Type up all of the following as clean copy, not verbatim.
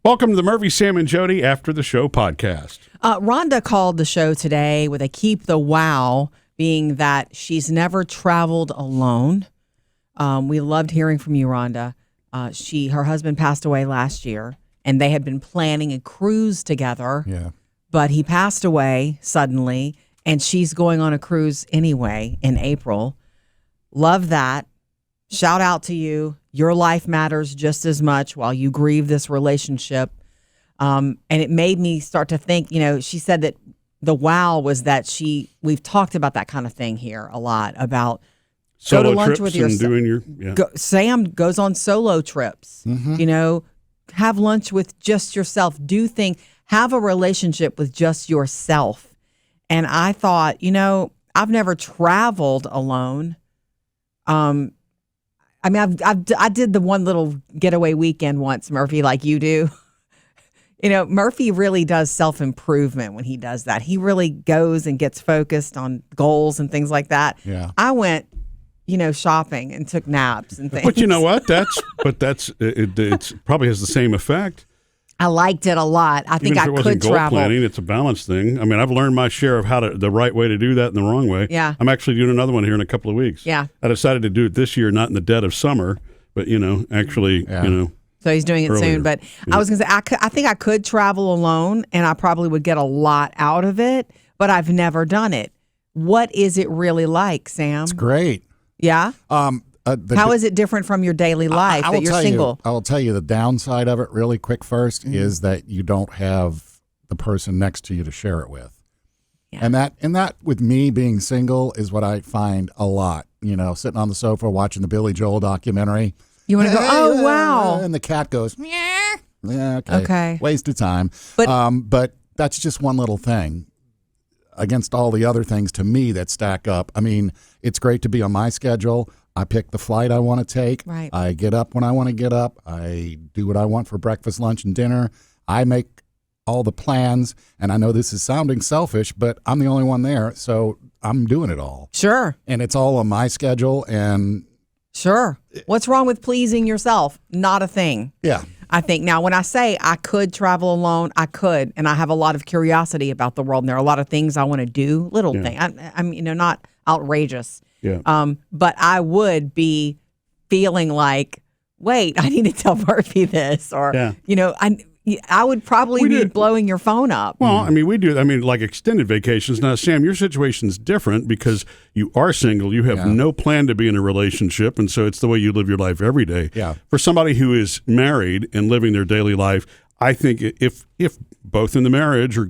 Welcome to the Murphy, Sam, and Jodi After the Show podcast. Rhonda called the show today with a keep the wow, being that she's never traveled alone. We loved hearing from you, Rhonda. Her husband passed away last year, and they had been planning a cruise together. Yeah. But he passed away suddenly, and she's going on a cruise anyway in April. Love that. Shout out to you. Your life matters just as much while you grieve this relationship. And it made me start to think, she said that the wow was that we've talked about that kind of thing here a lot, about Solo go to lunch trips with your and doing your, Sam goes on solo trips, have lunch with just yourself, have a relationship with just yourself. And I thought, I've never traveled alone. I did the one little getaway weekend once, Murphy, like you do. Murphy really does self-improvement when he does that. He really goes and gets focused on goals and things like that. Yeah. I went, shopping and took naps and things. But you know what? It probably has the same effect. I liked it a lot. I think I could goal travel. Planning, it's a balance thing. I mean, I've learned my share of the right way to do that and the wrong way. Yeah. I'm actually doing another one here in a couple of weeks. Yeah. I decided to do it this year, not in the dead of summer, but actually. So he's doing it earlier. soon. But I was going to say, I think I could travel alone, and I probably would get a lot out of it, but I've never done it. What is it really like, Sam? It's great. Yeah? How is it different from your daily life that you're single? I will tell you the downside of it really quick first is that you don't have the person next to you to share it with. Yeah. And that with me being single is what I find a lot, sitting on the sofa watching the Billy Joel documentary. You want to go, oh, wow. And the cat goes, yeah. Yeah, okay. Waste of time. But that's just one little thing against all the other things to me that stack up. I mean, it's great to be on my schedule. I pick the flight I want to take. Right. I get up when I want to get up. I do what I want for breakfast, lunch, and dinner. I make all the plans. And I know this is sounding selfish, but I'm the only one there. So I'm doing it all. Sure. And it's all on my schedule. And sure. What's wrong with pleasing yourself? Not a thing. Yeah. I think now when I say I could travel alone, I could. And I have a lot of curiosity about the world. And there are a lot of things I want to do, little things. I'm not outrageous. Yeah. But I would be feeling like, wait, I need to tell Murphy this, or I would probably be blowing your phone up. Well, I mean, we do. I mean, like extended vacations. Now, Sam, your situation's different because you are single. You have no plan to be in a relationship, and so it's the way you live your life every day. Yeah. For somebody who is married and living their daily life, I think if both in the marriage are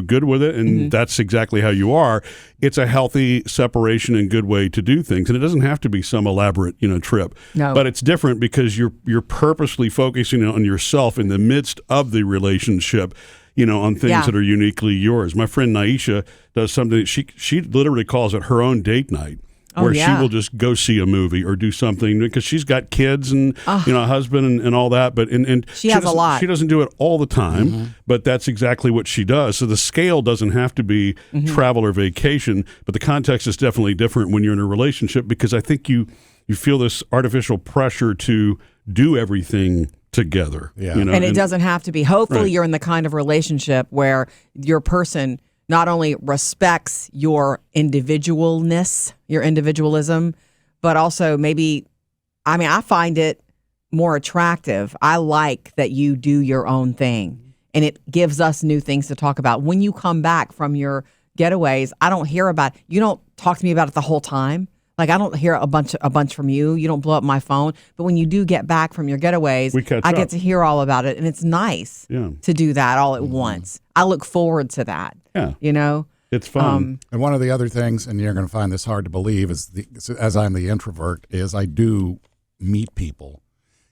good with it, and that's exactly how you are, it's a healthy separation and good way to do things, and it doesn't have to be some elaborate trip. No. But it's different because you're purposely focusing on yourself in the midst of the relationship. On things that are uniquely yours. My friend Naisha does something. She literally calls it her own date night. Where she will just go see a movie or do something because she's got kids and a husband and all that. But and she has a lot. She doesn't do it all the time, but that's exactly what she does. So the scale doesn't have to be travel or vacation, but the context is definitely different when you're in a relationship because I think you feel this artificial pressure to do everything together. Yeah. And it doesn't have to be. Hopefully, you're in the kind of relationship where your person not only respects your individualness, your individualism, but also I find it more attractive. I like that you do your own thing, and it gives us new things to talk about. When you come back from your getaways, I don't hear about it. You don't talk to me about it the whole time. Like, I don't hear a bunch from you. You don't blow up my phone. But when you do get back from your getaways, I get to hear all about it. And it's nice to do that all at once. I look forward to that. Yeah. It's fun. And one of the other things, and you're going to find this hard to believe, as I'm the introvert, is I do meet people.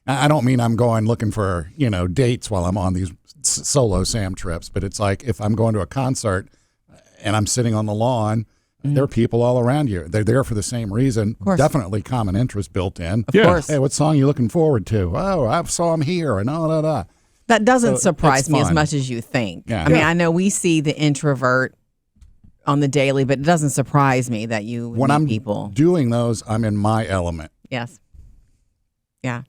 I don't mean I'm going looking for, dates while I'm on these solo Sam trips. But it's like if I'm going to a concert and I'm sitting on the lawn, there are people all around you. They're there for the same reason. Definitely common interest built in. Of course. Hey, what song are you looking forward to? Oh, I saw him here and all that. That doesn't surprise me as much as you think. Yeah. I mean, I know we see the introvert on the daily, but it doesn't surprise me that you when meet I'm people. Doing those, I'm in my element. Yes. Yeah.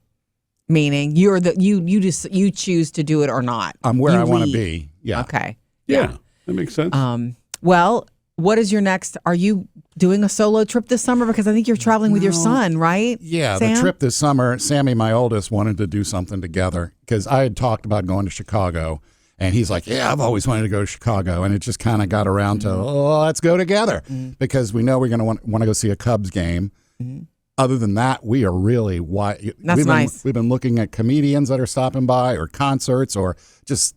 Meaning you choose to do it or not. I'm where You I want to lead. be. Yeah. Okay. Yeah, that makes sense. Well, what is your next? Are you doing a solo trip this summer? Because I think you're traveling with your son, right? Yeah, Sam? the trip this summer, Sammy, my oldest, wanted to do something together because I had talked about going to Chicago. And he's like, yeah, I've always wanted to go to Chicago. And it just kind of got around to, let's go together because we know we're going to want to go see a Cubs game. Other than that, we are really That's nice. We've been looking at comedians that are stopping by or concerts or just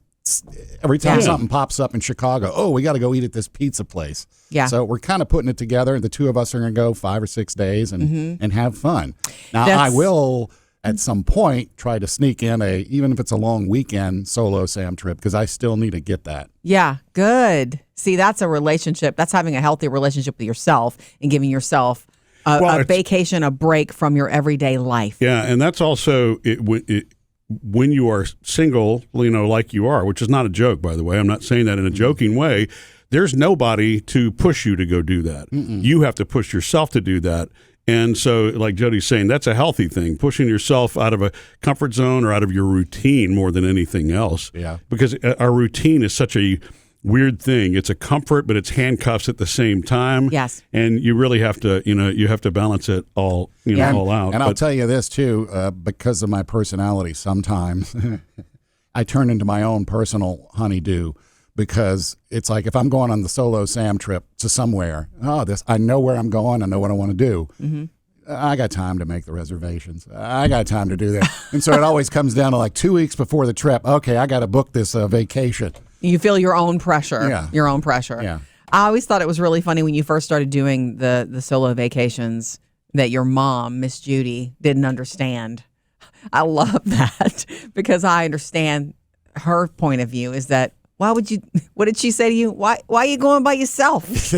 every time something pops up in Chicago, we got to go eat at this pizza place. Yeah. So we're kind of putting it together. The two of us are going to go 5 or 6 days and have fun. Now, I will at some point try to sneak in even if it's a long weekend solo Sam trip because I still need to get that. Yeah, good. See, that's a relationship. That's having a healthy relationship with yourself and giving yourself a vacation, a break from your everyday life. Yeah, and that's also when you are single, like you are, which is not a joke, by the way. I'm not saying that in a joking way. There's nobody to push you to go do that. You have to push yourself to do that. And so, like Jodi's saying, that's a healthy thing, pushing yourself out of a comfort zone or out of your routine more than anything else. Yeah. Because our routine is such a weird thing. It's a comfort, but it's handcuffs at the same time. Yes. And you really have to, you have to balance it all, all out. And I'll tell you this too, because of my personality, sometimes I turn into my own personal honeydew because it's like if I'm going on the solo Sam trip to somewhere, I know where I'm going. I know what I want to do. I got time to make the reservations. I got time to do that. And so it always comes down to like 2 weeks before the trip. Okay, I got to book this vacation. You feel your own pressure. Yeah. Your own pressure. Yeah. I always thought it was really funny when you first started doing the solo vacations that your mom, Miss Jodi, didn't understand. I love that because I understand her point of view is that what did she say to you? Why are you going by yourself?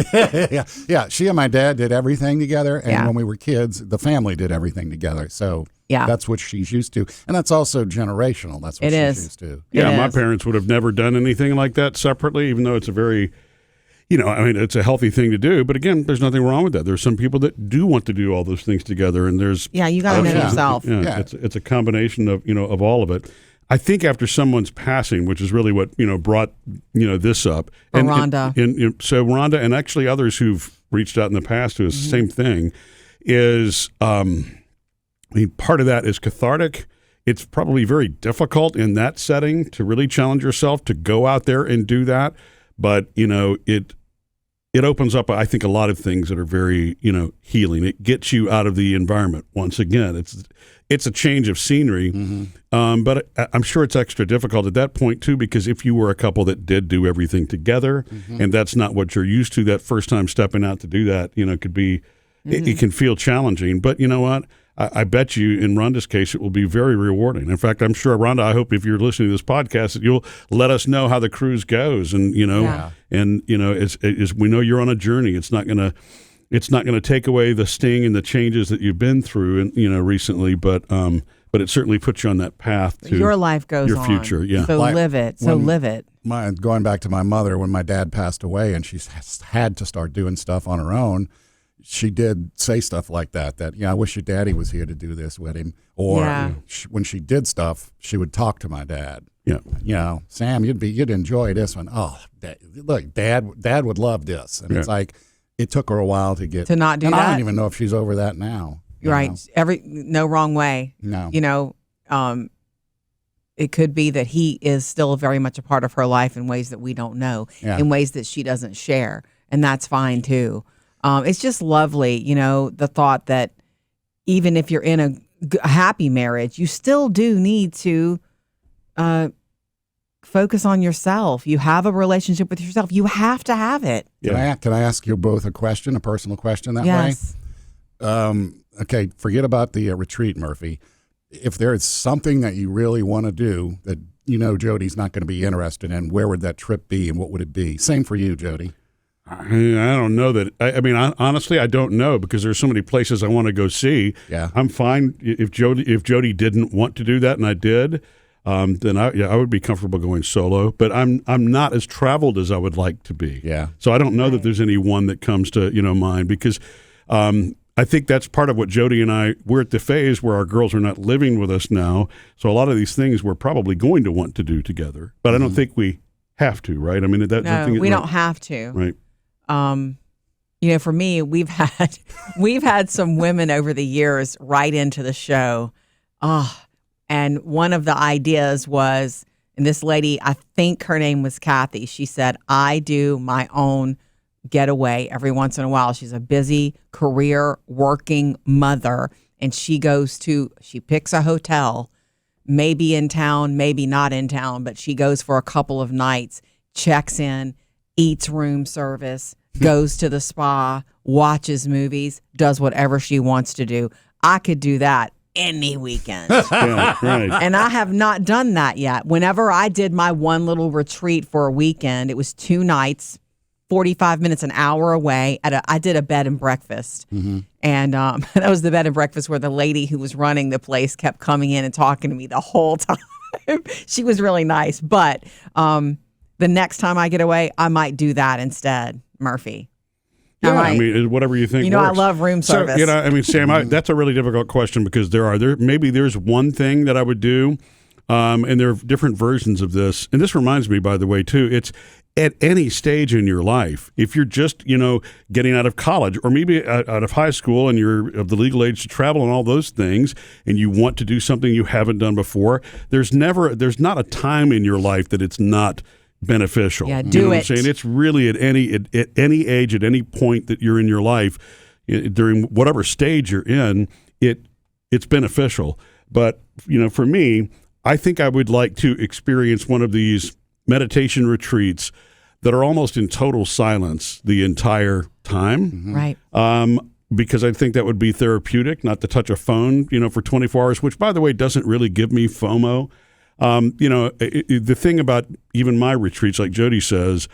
Yeah. She and my dad did everything together. And when we were kids, the family did everything together. So that's what she's used to. And that's also generational. That's what she's used to. Yeah, my parents would have never done anything like that separately, even though it's a very, it's a healthy thing to do. But again, there's nothing wrong with that. There's some people that do want to do all those things together. And there's you got to know yourself. Yeah. It's a combination of, of all of it. I think after someone's passing, which is really what brought this up, and Rhonda. So Rhonda and actually others who've reached out in the past to us, the same thing, is part of that is cathartic. It's probably very difficult in that setting to really challenge yourself to go out there and do that, but it opens up, I think, a lot of things that are very healing. It gets you out of the environment once again. It's a change of scenery, but I'm sure it's extra difficult at that point, too, because if you were a couple that did do everything together and that's not what you're used to, that first time stepping out to do that, could be, it can feel challenging. But you know what? I bet you in Rhonda's case, it will be very rewarding. In fact, I'm sure, Rhonda, I hope if you're listening to this podcast that you'll let us know how the cruise goes. And, as we know you're on a journey. It's not going to take away the sting and the changes that you've been through and recently, but it certainly puts you on that path to your life goes your on. future. Yeah. So live it. Going back to my mother, when my dad passed away and she had to start doing stuff on her own, she did say stuff like that, I wish your daddy was here to do this with him. Or when she did stuff, she would talk to my dad. Yeah. Sam, you'd enjoy this one. Oh, look, dad would love this. And it's like, it took her a while to get to not do and that. I don't even know if she's over that now. Right. No wrong way. No. It could be that he is still very much a part of her life in ways that we don't know, in ways that she doesn't share. And that's fine too. It's just lovely, the thought that even if you're in a happy marriage, you still do need to focus on yourself. You have a relationship with yourself. You have to have it. Can I ask you both a personal question that way? Yes. Okay, forget about the retreat, Murphy. If there is something that you really want to do that Jodi's not going to be interested in, where would that trip be and what would it be? Same for you, Jodi. I don't know that. Honestly, I don't know because there's so many places I want to go see. Yeah. I'm fine if Jodi didn't want to do that and I did, then I would be comfortable going solo. But I'm not as traveled as I would like to be. Yeah. So I don't know that there's any one that comes to mind because I think that's part of what Jodi and we're at the phase where our girls are not living with us now. So a lot of these things we're probably going to want to do together. But I don't think we have to, right? I mean, we don't have to. Right. For me, we've had some women over the years write into the show. And one of the ideas was, and this lady, I think her name was Kathy, she said, I do my own getaway every once in a while. She's a busy career working mother, and she picks a hotel, maybe in town, maybe not in town, but she goes for a couple of nights, checks in, eats room service, goes to the spa, watches movies, does whatever she wants to do. I could do that any weekend. Yeah, right. And I have not done that yet. Whenever I did my one little retreat for a weekend, it was 2 nights, 45 minutes, an hour away. I did a bed and breakfast. Mm-hmm. And that was the bed and breakfast where the lady who was running the place kept coming in and talking to me the whole time. She was really nice. But the next time I get away, I might do that instead, Murphy. Yeah, I mean, whatever you think. I works. love room service. So, Sam, that's a really difficult question because there's one thing that I would do, and there are different versions of this. And this reminds me, by the way, too, it's at any stage in your life. If you're just, getting out of college or maybe out of high school and you're of the legal age to travel and all those things, and you want to do something you haven't done before, there's not a time in your life that it's not beneficial. Yeah, do you know it. What I'm saying? It's really at any age, at any point that you're in your life, during whatever stage you're in, it's beneficial. But for me, I think I would like to experience one of these meditation retreats that are almost in total silence the entire time. Mm-hmm. Right. Because I think that would be therapeutic, not to touch a phone, for 24 hours, which, by the way, doesn't really give me FOMO. The thing about even my retreats, like Jodi says,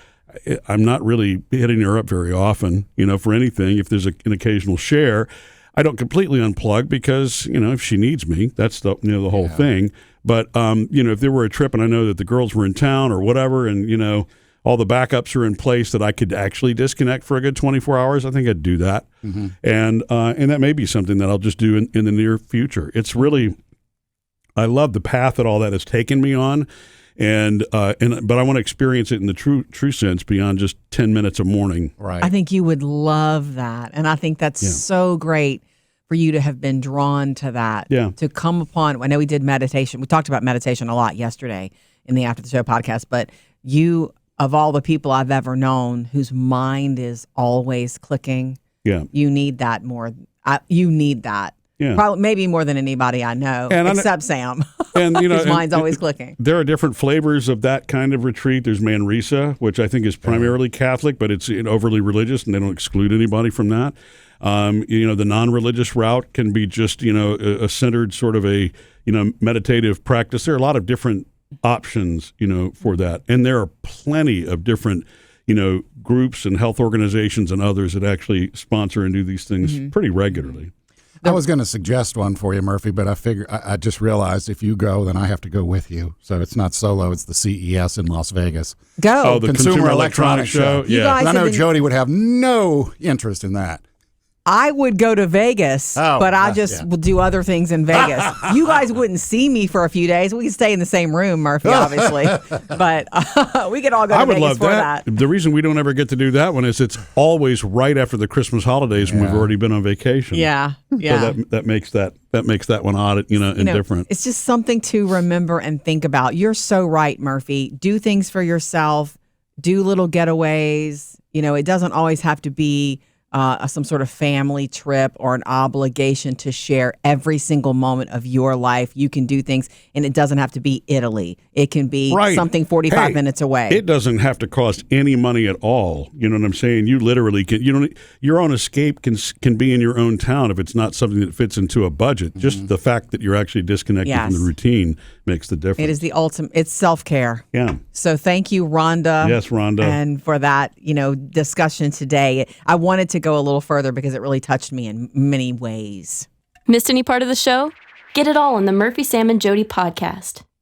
I'm not really hitting her up very often, for anything. If there's an occasional share, I don't completely unplug because, if she needs me, that's the whole thing. But, if there were a trip and I know that the girls were in town or whatever, and, all the backups are in place that I could actually disconnect for a good 24 hours, I think I'd do that. Mm-hmm. And that may be something that I'll just do in the near future. It's really, I love the path that all that has taken me on. But I want to experience it in the true sense beyond just 10 minutes a morning. Right. I think you would love that. And I think that's so great for you to have been drawn to that. Yeah. To come upon, I know we did meditation. We talked about meditation a lot yesterday in the After the Show podcast, but you, of all the people I've ever known whose mind is always clicking, you need that more. You need that. Yeah. Probably, maybe more than anybody I know, except Sam. And his mind's always clicking. There are different flavors of that kind of retreat. There's Manresa, which I think is primarily Catholic, but it's overly religious, and they don't exclude anybody from that. The non-religious route can be just a centered sort of a meditative practice. There are a lot of different options for that, and there are plenty of different groups and health organizations and others that actually sponsor and do these things pretty regularly. I was going to suggest one for you, Murphy, but I just realized if you go, then I have to go with you. So it's not solo; it's the CES in Las Vegas. Go. Oh, the Consumer Electronics Show. You guys I know Jodi would have no interest in that. I would go to Vegas, but I just will do other things in Vegas. You guys wouldn't see me for a few days. We could stay in the same room, Murphy, obviously. But we could all go to Vegas love for that. The reason we don't ever get to do that one is it's always right after the Christmas holidays when we've already been on vacation. Yeah. So that makes that one odd, and different. It's just something to remember and think about. You're so right, Murphy. Do things for yourself. Do little getaways. It doesn't always have to be some sort of family trip or an obligation to share every single moment of your life. You can do things, and it doesn't have to be Italy. It can be something 45 minutes away. It doesn't have to cost any money at all. You know what I'm saying? You literally can. Your own escape can be in your own town if it's not something that fits into a budget. Mm-hmm. Just the fact that you're actually disconnected from the routine makes the difference. It is the ultimate. It's self-care. Yeah. So thank you, Rhonda. Yes, Rhonda. And for that, discussion today. I wanted to go a little further because it really touched me in many ways. Missed any part of the show? Get it all on the Murphy, Sam, and Jodi podcast.